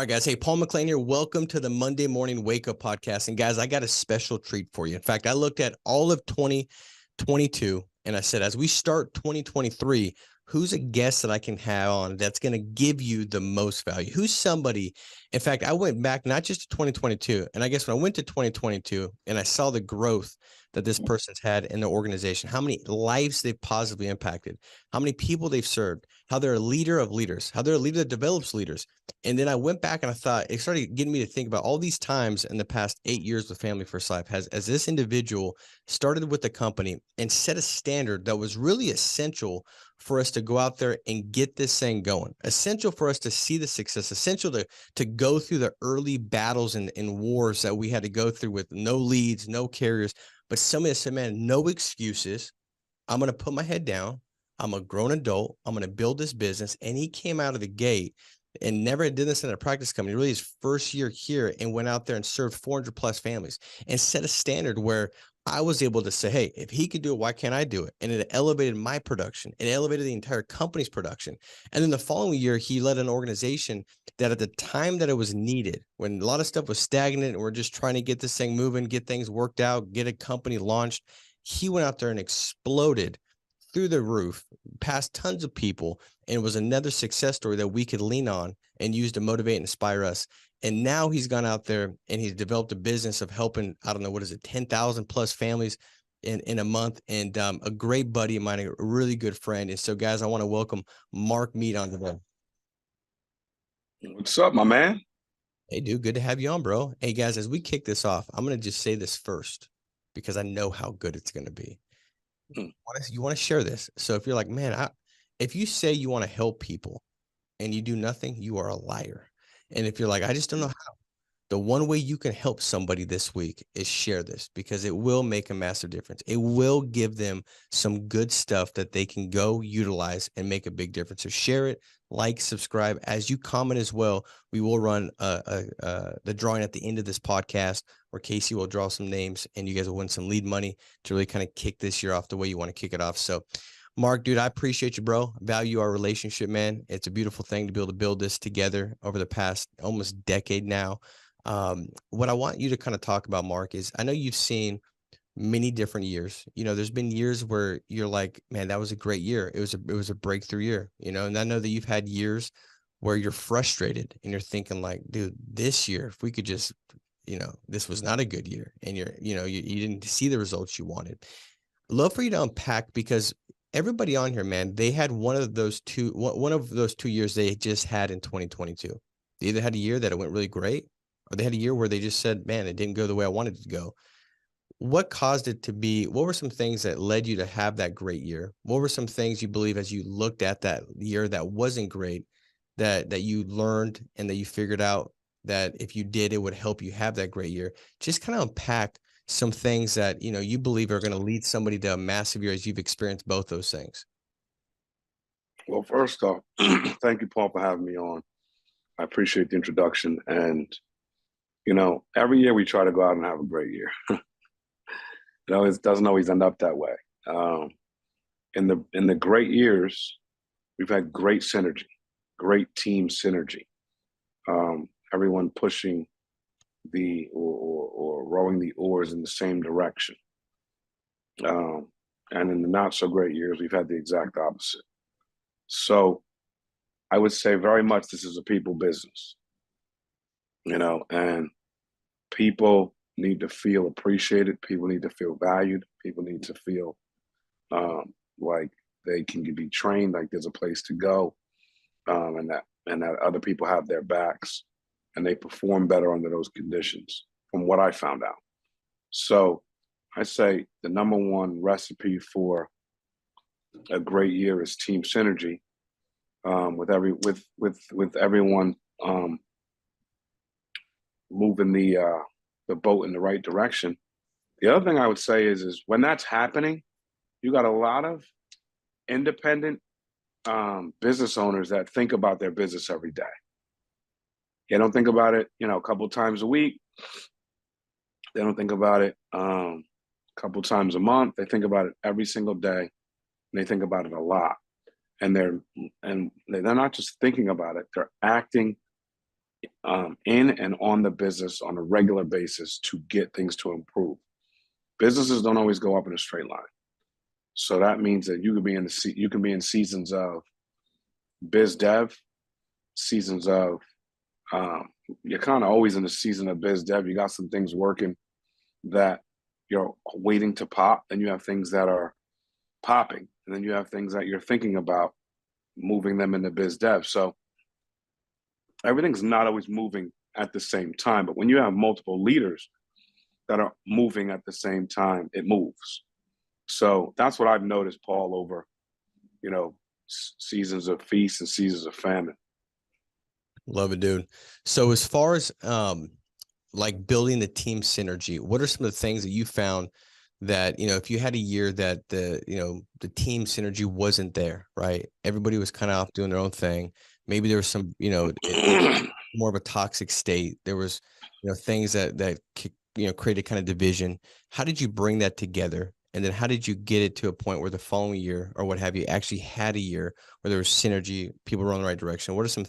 right, guys. Hey, Paul McClain here. Welcome to the Monday Morning Wake Up Podcast. And guys, I got a special treat for you. In fact, I looked at all of 2022 and I said, as we start 2023, who's a guest that I can have on that's going to give you the most value? Who's somebody? In fact, I went back not just to 2022. And I guess when I went to 2022 and I saw the growth that this person's had in the organization, how many lives they've positively impacted, how many people they've served, how they're a leader of leaders, how they're a leader that develops leaders. And then I went back and I thought it started getting me to think about all these times in the past 8 years with Family First Life as this individual started with the company and set a standard that was really essential for us to go out there and get this thing going, essential for us to see the success, essential to go through the early battles and wars that we had to go through with no leads, no carriers. But somebody said, man, no excuses. I'm going to put my head down. I'm a grown adult. I'm going to build this business. And he came out of the gate and never did this in a practice company, really his first year here, and went out there and served 400 plus families and set a standard where I was able to say, hey, if he could do it, why can't I do it? And it elevated my production. It elevated the entire company's production. And then the following year, he led an organization that at the time that it was needed, when a lot of stuff was stagnant and we're just trying to get this thing moving, get things worked out, get a company launched, he went out there and exploded through the roof, past tons of people, and it was another success story that we could lean on and use to motivate and inspire us. And now he's gone out there and he's developed a business of helping, I don't know, what is it, 10,000 plus families in a month. And a great buddy of mine, a really good friend. And so, guys, I want to welcome Marc Meade on today. What's up, my man? Hey, dude, good to have you on, bro. Hey, guys, as we kick this off, I'm going to just say this first because I know how good it's going to be. You want to share this. So if you're like, man, if you say you want to help people and you do nothing, you are a liar. And if you're like, I just don't know how, the one way you can help somebody this week is share this because it will make a massive difference. It will give them some good stuff that they can go utilize and make a big difference. So share it, like, subscribe. As you comment as well, we will run the drawing at the end of this podcast where Casey will draw some names and you guys will win some lead money to really kind of kick this year off the way you want to kick it off. So Marc, dude, I appreciate you, bro. Value our relationship, man. It's a beautiful thing to be able to build this together over the past almost decade now. What I want you to kind of talk about, Marc, is I know you've seen many different years. There's been years where you're like, man, that was a great year. It was a breakthrough year, and I know that you've had years where you're frustrated and you're thinking like, dude, this year, if we could just, this was not a good year and you didn't see the results you wanted. Love for you to unpack because everybody on here, man, they had one of those two years they just had in 2022. They either had a year that it went really great or they had a year where they just said, man, it didn't go the way I wanted it to go. What caused it to be? What were some things that led you to have that great year? What were some things you believe as you looked at that year that wasn't great, that you learned and that you figured out that if you did, it would help you have that great year? Just kind of unpack some things that, you believe are going to lead somebody to a massive year as you've experienced both those things. Well, first off, thank you, Paul, for having me on. I appreciate the introduction. And, every year we try to go out and have a great year. It doesn't always end up that way. In the great years, we've had great synergy, great team synergy. Everyone pushing or rowing the oars in the same direction. And in the not so great years, we've had the exact opposite. So I would say very much this is a people business, and people need to feel appreciated. People need to feel valued. People need to feel like they can be trained, like there's a place to go, and that other people have their backs and they perform better under those conditions from what I found out. So I say the number one recipe for a great year is team synergy, with everyone moving the boat in the right direction. The other thing I would say is when that's happening, you got a lot of independent business owners that think about their business every day. They don't think about it, a couple times a week. They don't think about it a couple times a month. They think about it every single day, and they think about it a lot. And they're not just thinking about it; they're acting in and on the business on a regular basis to get things to improve. Businesses don't always go up in a straight line. So that means that you can be in seasons of biz dev, seasons of um, you're kind of always in the season of biz dev. You got some things working that you're waiting to pop, and you have things that are popping, and then you have things that you're thinking about moving them into biz dev. So everything's not always moving at the same time, but when you have multiple leaders that are moving at the same time, it moves. So that's what I've noticed, Paul, over seasons of feast and seasons of famine. Love it, dude. So as far as like building the team synergy, what are some of the things that you found that, if you had a year that the team synergy wasn't there, right? Everybody was kind of off doing their own thing. Maybe there was some, more of a toxic state. There was, things that created kind of division. How did you bring that together? And then how did you get it to a point where the following year or what have you actually had a year where there was synergy, people were on the right direction? What are some